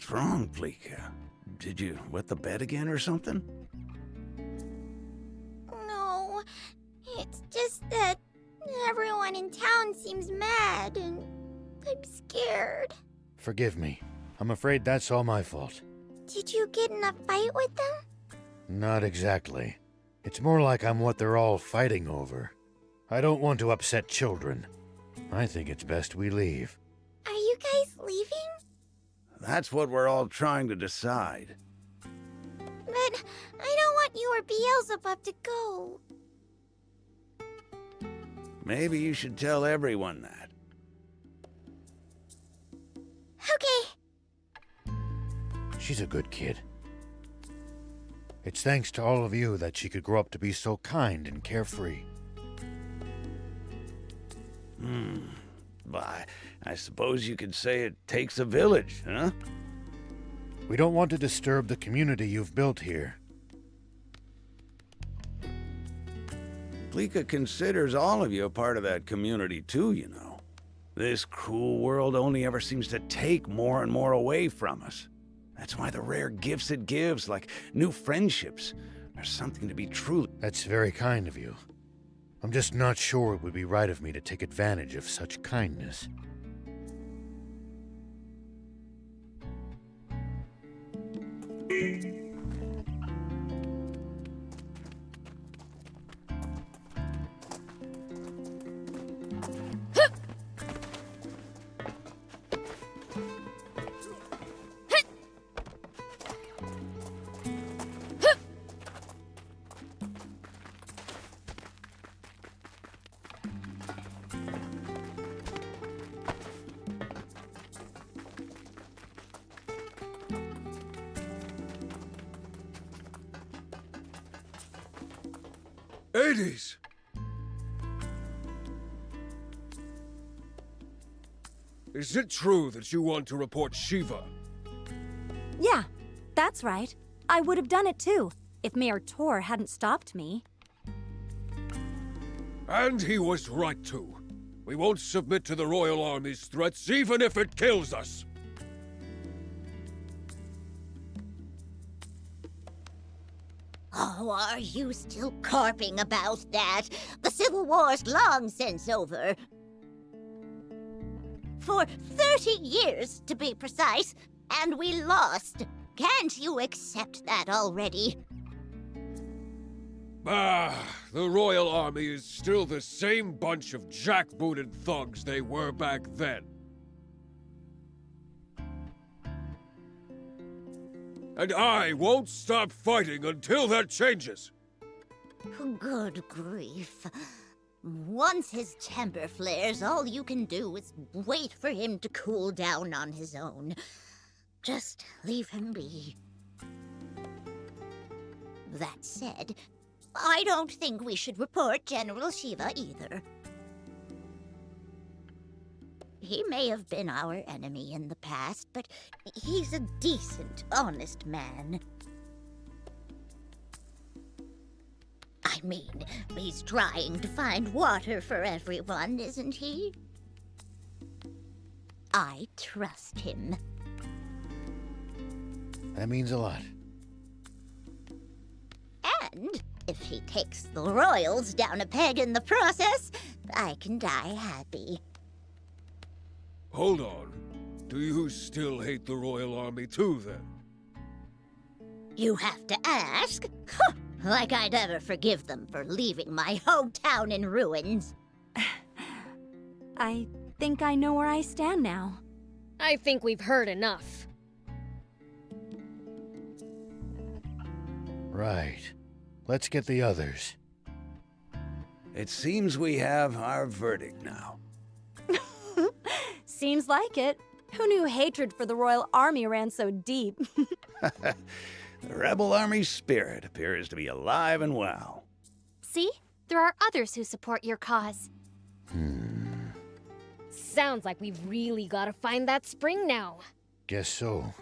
What's wrong, Fleeka? Did you wet the bed again or something? No, it's just that everyone in town seems mad and I'm scared. Forgive me. I'm afraid that's all my fault. Did you get in a fight with them? Not exactly. It's more like I'm what they're all fighting over. I don't want to upset children. I think it's best we leave. Are you guys leaving? That's what we're all trying to decide. But I don't want you or Beelzebub to go. Maybe you should tell everyone that. Okay. She's a good kid. It's thanks to all of you that she could grow up to be so kind and carefree. I suppose you could say it takes a village, huh? We don't want to disturb the community you've built here. Fleeka considers all of you a part of that community too, you know. This cruel world only ever seems to take more and more away from us. That's why the rare gifts it gives, like new friendships, are something to be truly... That's very kind of you. I'm just not sure it would be right of me to take advantage of such kindness. Hades! Is it true that you want to report Shiva? Yeah, that's right. I would have done it too, if Mayor Tor hadn't stopped me. And he was right too. We won't submit to the Royal Army's threats, even if it kills us. Oh, are you still carping about that? The Civil War's long since over. For 30 years, to be precise, and we lost. Can't you accept that already? Bah, the Royal Army is still the same bunch of jackbooted thugs they were back then. And I won't stop fighting until that changes. Good grief. Once his temper flares, all you can do is wait for him to cool down on his own. Just leave him be. That said, I don't think we should report General Shiva either. He may have been our enemy in the past, but he's a decent, honest man. I mean, he's trying to find water for everyone, isn't he? I trust him. That means a lot. And if he takes the royals down a peg in the process, I can die happy. Hold on. Do you still hate the Royal Army too, then? You have to ask? Huh, like I'd ever forgive them for leaving my hometown in ruins. I think I know where I stand now. I think we've heard enough. Right. Let's get the others. It seems we have our verdict now. Seems like it. Who knew hatred for the Royal Army ran so deep? The Rebel Army spirit appears to be alive and well. See? There are others who support your cause. Sounds like we've really gotta find that spring now. Guess so.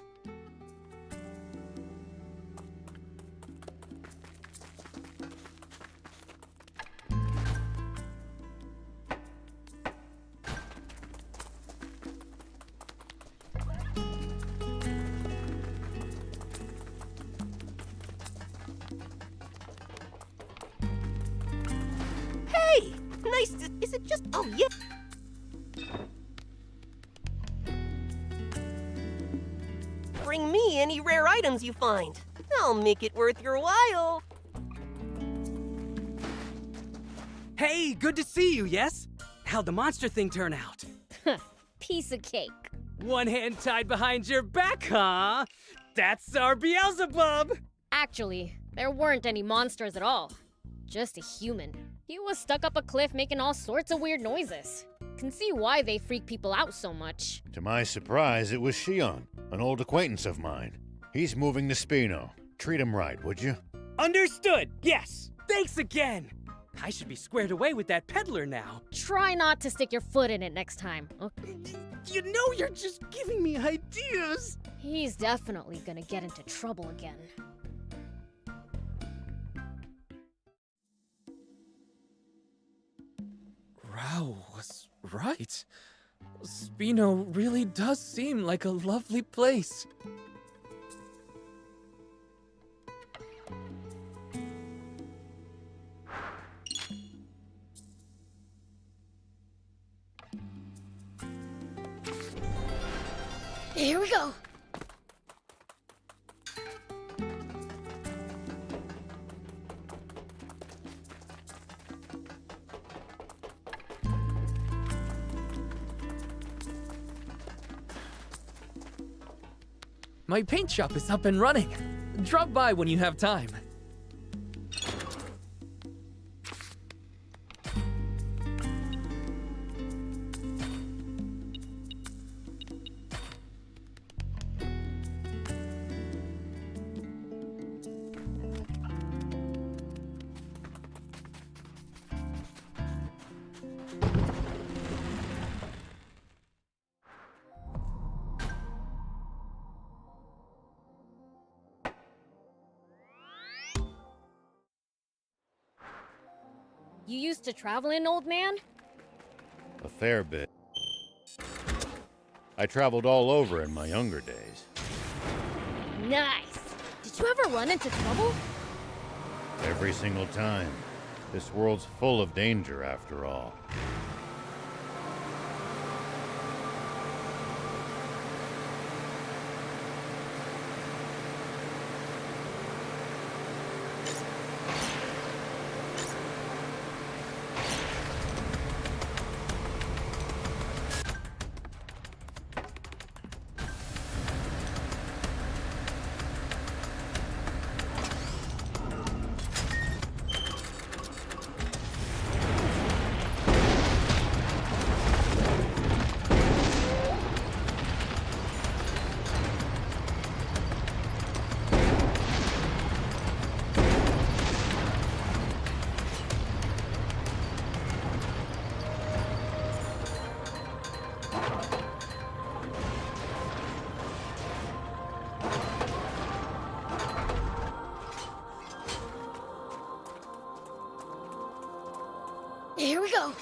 nice. Is it just... Oh, yeah. Bring me any rare items you find. I'll make it worth your while. Hey, good to see you, yes? How'd the monster thing turn out? Piece of cake. One hand tied behind your back, huh? That's our Beelzebub! Actually, there weren't any monsters at all. Just a human. He was stuck up a cliff making all sorts of weird noises. Can see why they freak people out so much. To my surprise, it was Shion, an old acquaintance of mine. He's moving to Spino. Treat him right, would you? Understood, yes! Thanks again! I should be squared away with that peddler now. Try not to stick your foot in it next time, okay? You know you're just giving me ideas! He's definitely gonna get into trouble again. Rao was right. Spino really does seem like a lovely place. Here we go. My paint shop is up and running. Drop by when you have time. You used to travel in, old man? A fair bit. I traveled all over in my younger days. Nice. Did you ever run into trouble? Every single time. This world's full of danger, after all. Here we go.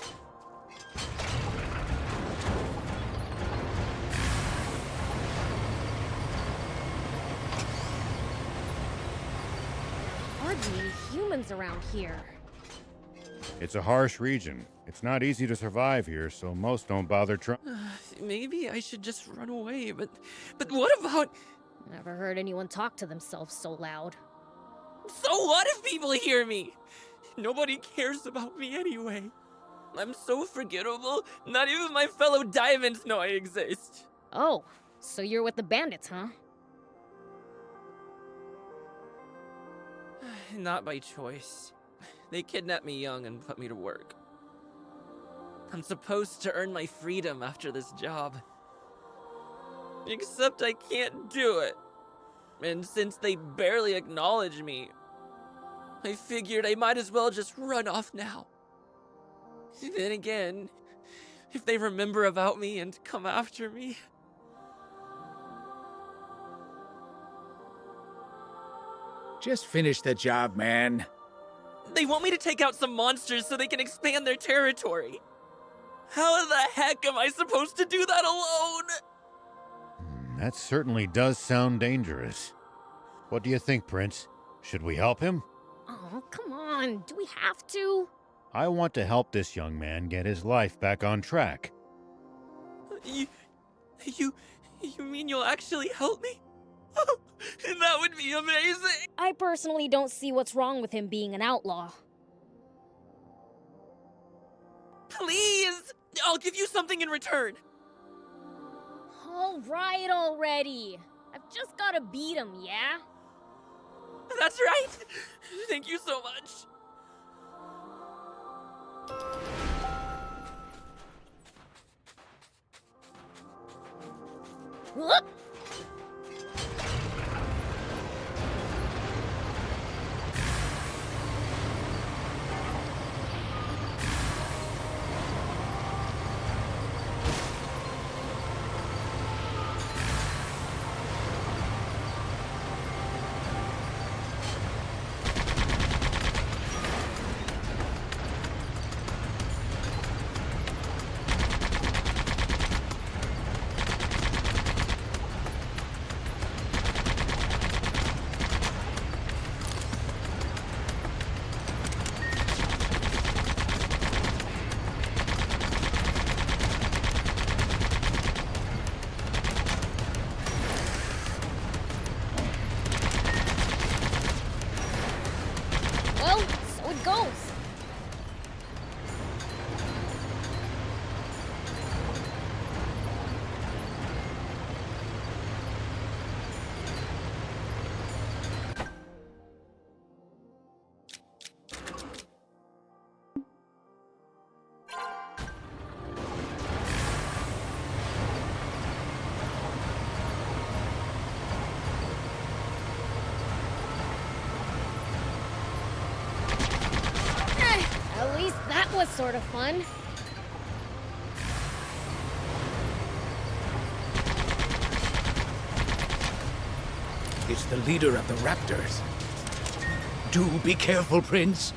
Hardly humans around here. It's a harsh region. It's not easy to survive here, so most don't bother trying. Maybe I should just run away, but what about... Never heard anyone talk to themselves so loud. So what if people hear me? Nobody cares about me anyway. I'm so forgettable, not even my fellow diamonds know I exist. Oh, so you're with the bandits, huh? Not by choice. They kidnapped me young and put me to work. I'm supposed to earn my freedom after this job. Except I can't do it. And since they barely acknowledge me, I figured I might as well just run off now. Then again, if they remember about me and come after me... Just finish the job, man. They want me to take out some monsters so they can expand their territory. How the heck am I supposed to do that alone? That certainly does sound dangerous. What do you think, Prince? Should we help him? Oh, come on. Do we have to? I want to help this young man get his life back on track. You mean you'll actually help me? That would be amazing! I personally don't see what's wrong with him being an outlaw. Please! I'll give you something in return. All right already. I've just gotta beat him, yeah? That's right! Thank you so much. Whoop! Well, so it goes. At least that was sort of fun. It's the leader of the raptors. Do be careful, Prince.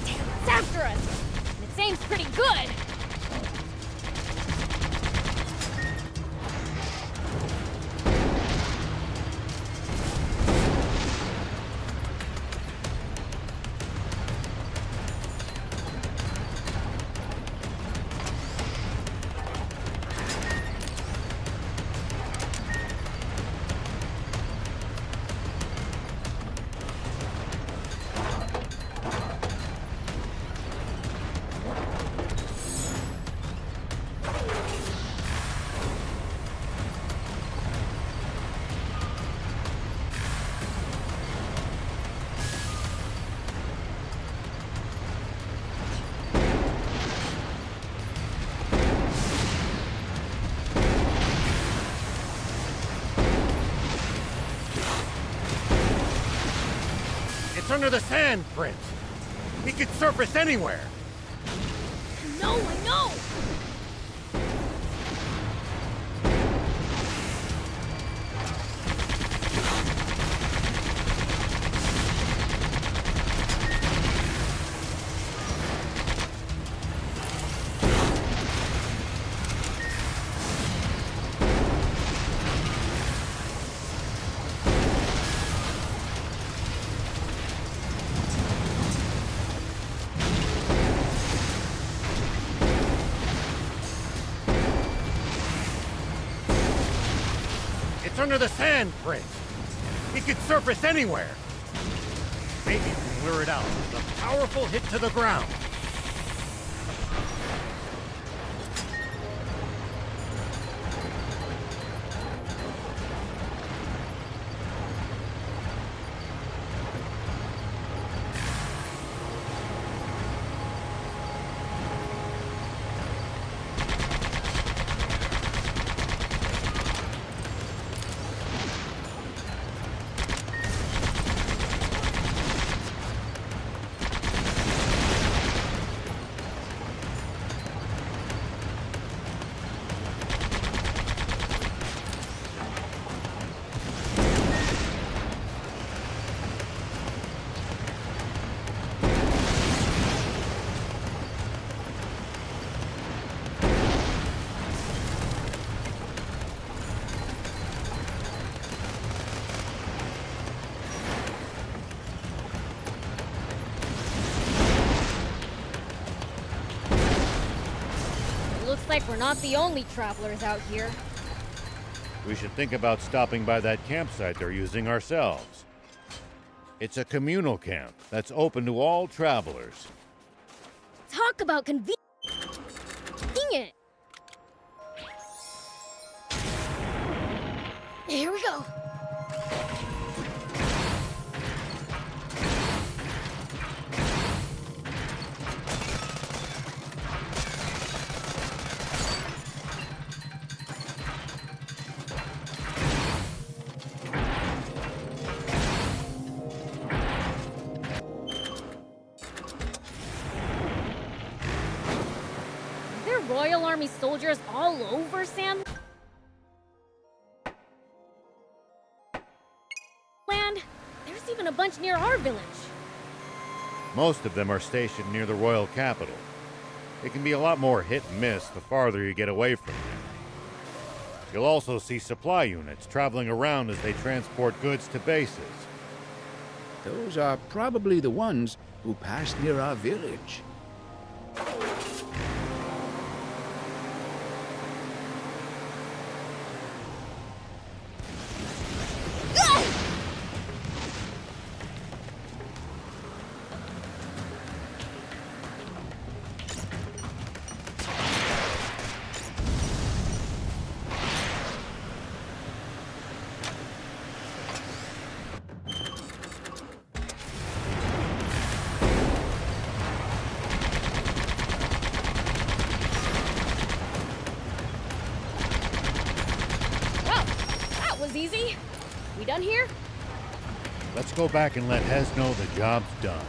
It's after us! And its aim's pretty good! It's under the sand, Prince. He could surface anywhere. No, I know! It's under the sand, Prince. He could surface anywhere. Maybe we can lure it out with a powerful hit to the ground. like we're not the only travelers out here. We should think about stopping by that campsite they're using ourselves. It's a communal camp that's open to all travelers. Talk about convenient. Here we go. Are there Royal Army soldiers all over Sam? Land? There's even a bunch near our village. Most of them are stationed near the royal capital. It can be a lot more hit and miss the farther you get away from there. You'll also see supply units traveling around as they transport goods to bases. Those are probably the ones who passed near our village. Easy? We done here? Let's go back and let Hez know the job's done.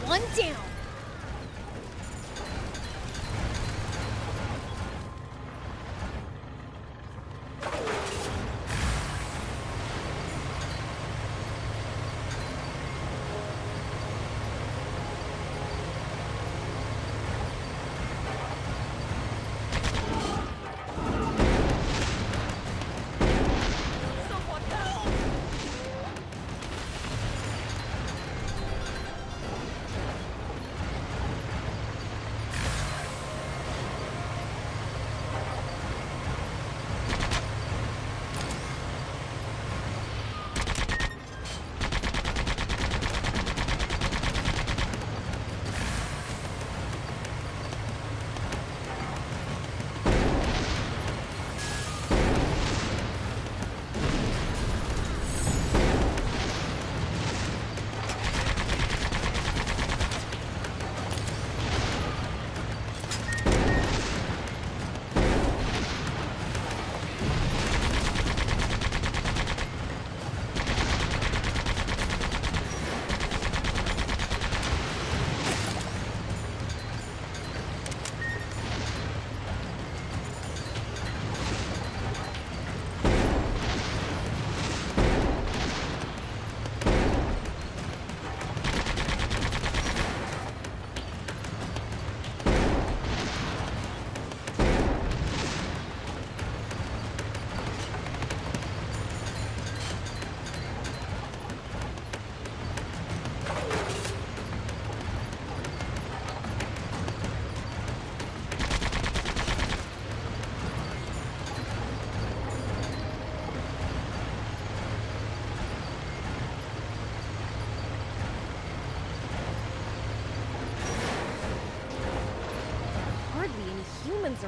One down.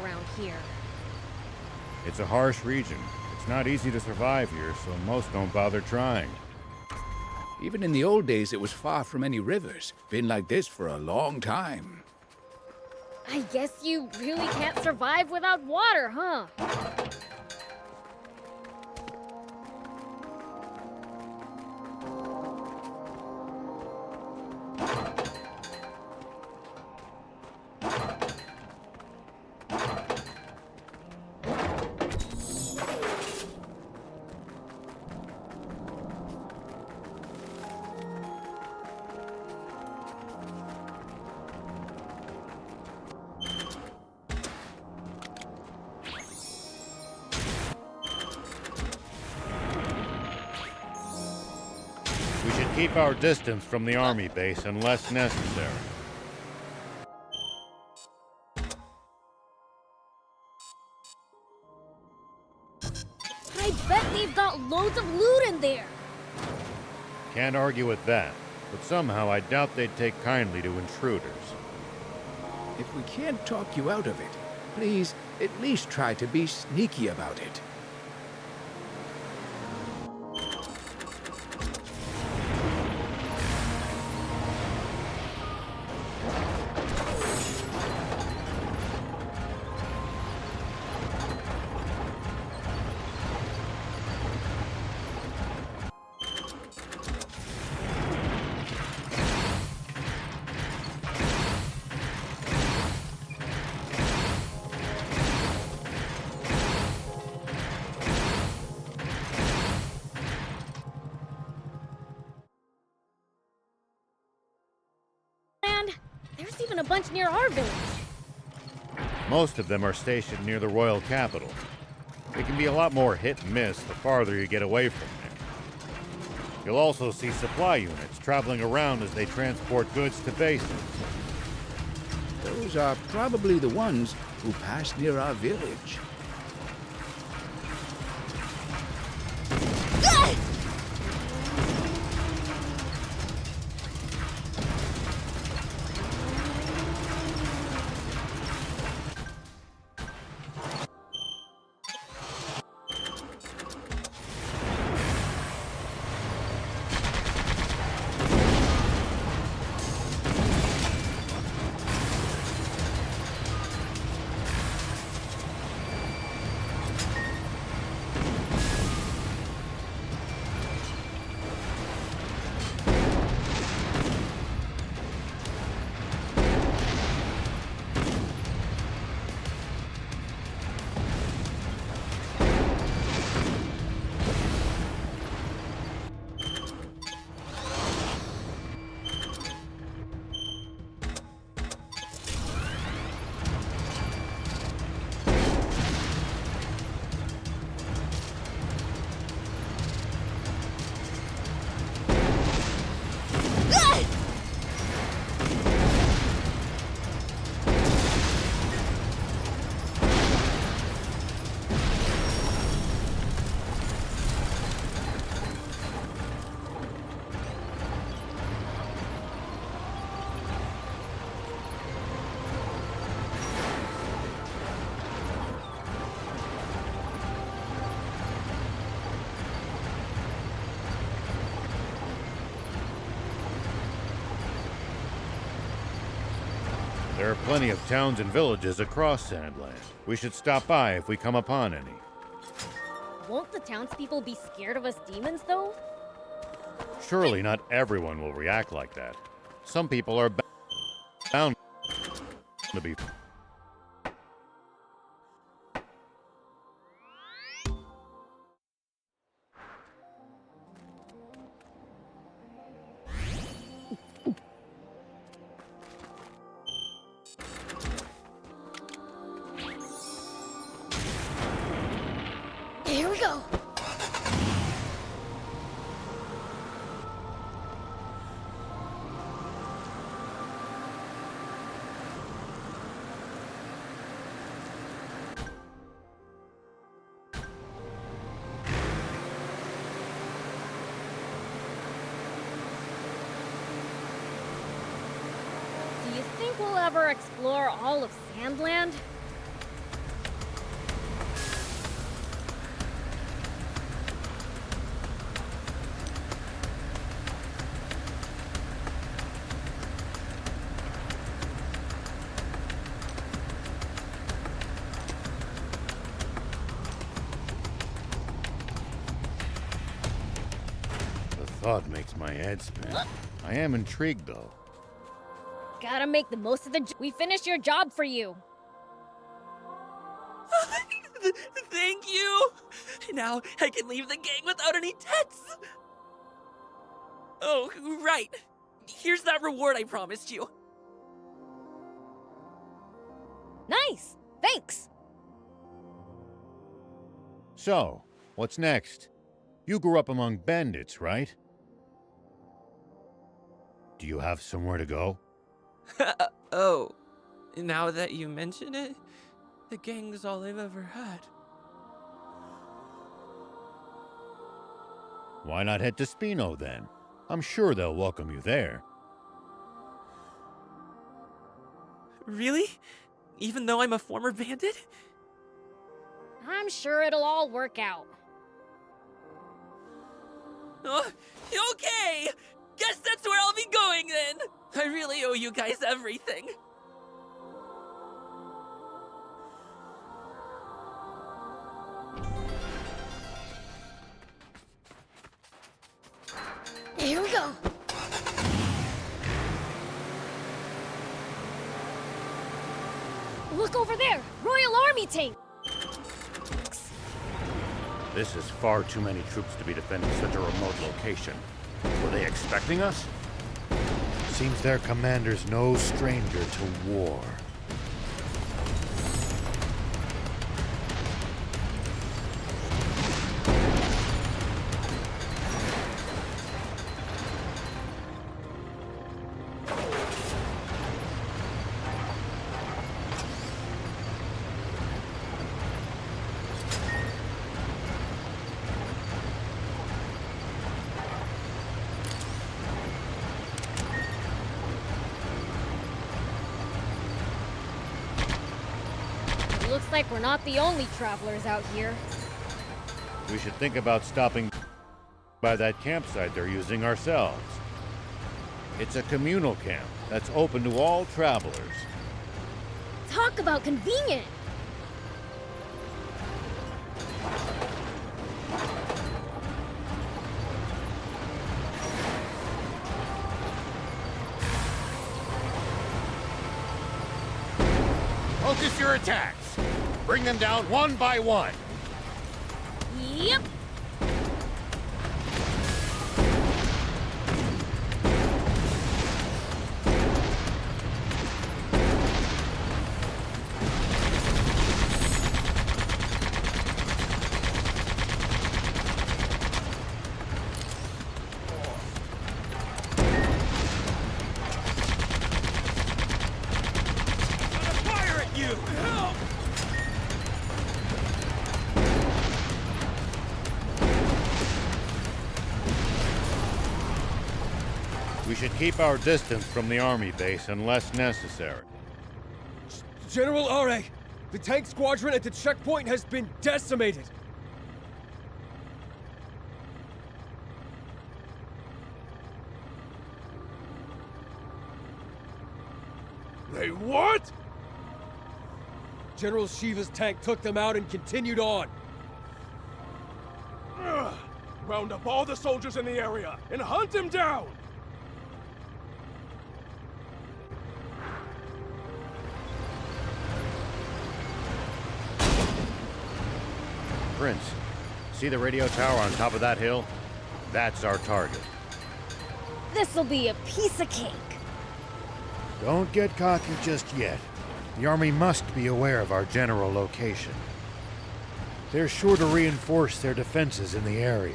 Around here. It's a harsh region. It's not easy to survive here, so most don't bother trying. Even in the old days, it was far from any rivers. Been like this for a long time. I guess you really can't survive without water, huh? keep our distance from the army base unless necessary. I bet they've got loads of loot in there. Can't argue with that, but somehow I doubt they'd take kindly to intruders. If we can't talk you out of it, please at least try to be sneaky about it. There's even a bunch near our village. Most of them are stationed near the royal capital. It can be a lot more hit and miss the farther you get away from there. You'll also see supply units traveling around as they transport goods to bases. Those are probably the ones who pass near our village. There are plenty of towns and villages across Sandland. We should stop by if we come upon any. Won't the townspeople be scared of us demons, though? Surely not everyone will react like that. Some people are bound to be. Here we go. Do you think we'll ever explore all of Sandland? The thought makes my head spin. I am intrigued, though. Gotta make the most of we finished your job for you. Thank you! Now I can leave the gang without any debts! Oh, right. Here's that reward I promised you. Nice! Thanks! So, what's next? You grew up among bandits, right? Do you have somewhere to go? Oh, now that you mention it, the gang's all I've ever had. Why not head to Spino then? I'm sure they'll welcome you there. Really? Even though I'm a former bandit? I'm sure it'll all work out. Okay! Guess that's where I'll be going then! I really owe you guys everything. Here we go. Look over there! Royal Army tank! This is far too many troops to be defending such a remote location. Were they expecting us? Seems their commander's no stranger to war. Looks like we're not the only travelers out here. We should think about stopping by that campsite they're using ourselves. It's a communal camp that's open to all travelers. Talk about convenient! Focus your attacks! Bring them down one by one! Yep! We should keep our distance from the army base unless necessary. General Are, the tank squadron at the checkpoint has been decimated. They what? General Shiva's tank took them out and continued on. Round up all the soldiers in the area and hunt him down! Prince, see the radio tower on top of that hill? That's our target. This'll be a piece of cake. Don't get cocky just yet. The army must be aware of our general location. They're sure to reinforce their defenses in the area.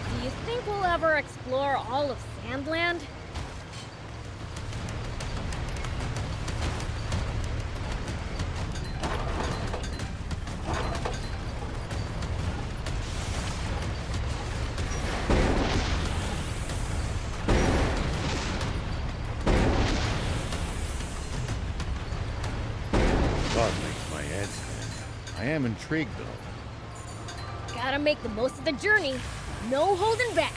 Do you think we'll ever explore all of Sandland? Thought makes my head spin. I am intrigued though. Gotta make the most of the journey. No holding back.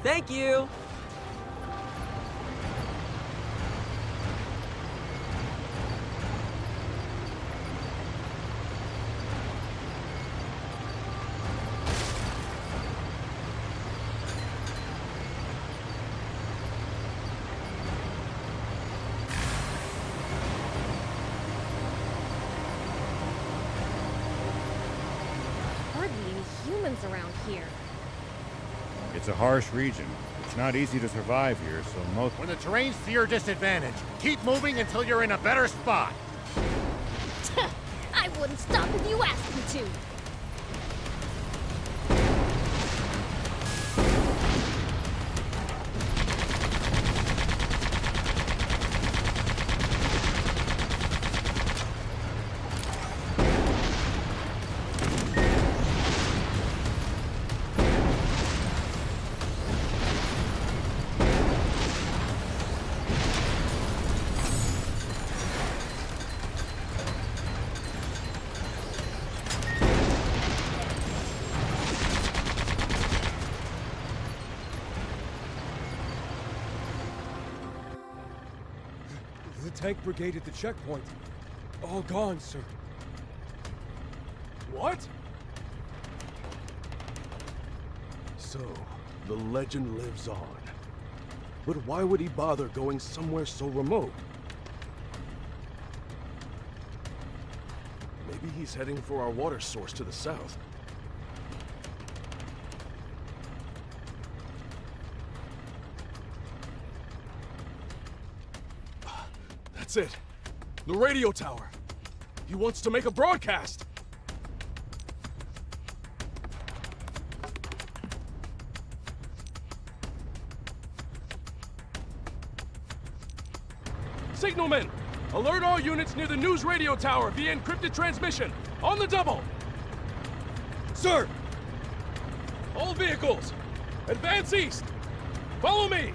Thank you! Hardly any humans around here. It's a harsh region. It's not easy to survive here, so most... When the terrain's to your disadvantage, keep moving until you're in a better spot. I wouldn't stop if you asked me to. The tank brigade at the checkpoint. All gone, sir. What? So, the legend lives on. But why would he bother going somewhere so remote? Maybe he's heading for our water source to the south. That's it. The radio tower. He wants to make a broadcast. Signalman, alert all units near the news radio tower via encrypted transmission. On the double. Sir! All vehicles, advance east. Follow me.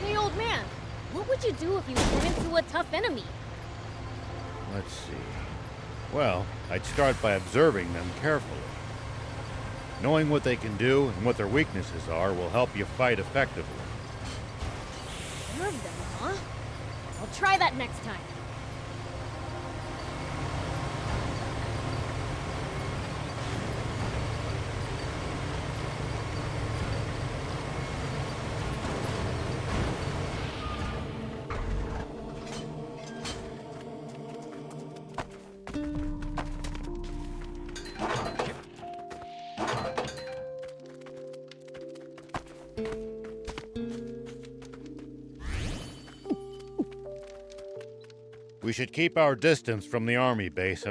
Hey, old man, what would you do if you ran into a tough enemy? Let's see. Well, I'd start by observing them carefully. Knowing what they can do and what their weaknesses are will help you fight effectively. Nerve them, huh? I'll try that next time. We should keep our distance from the army base.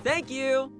Thank you!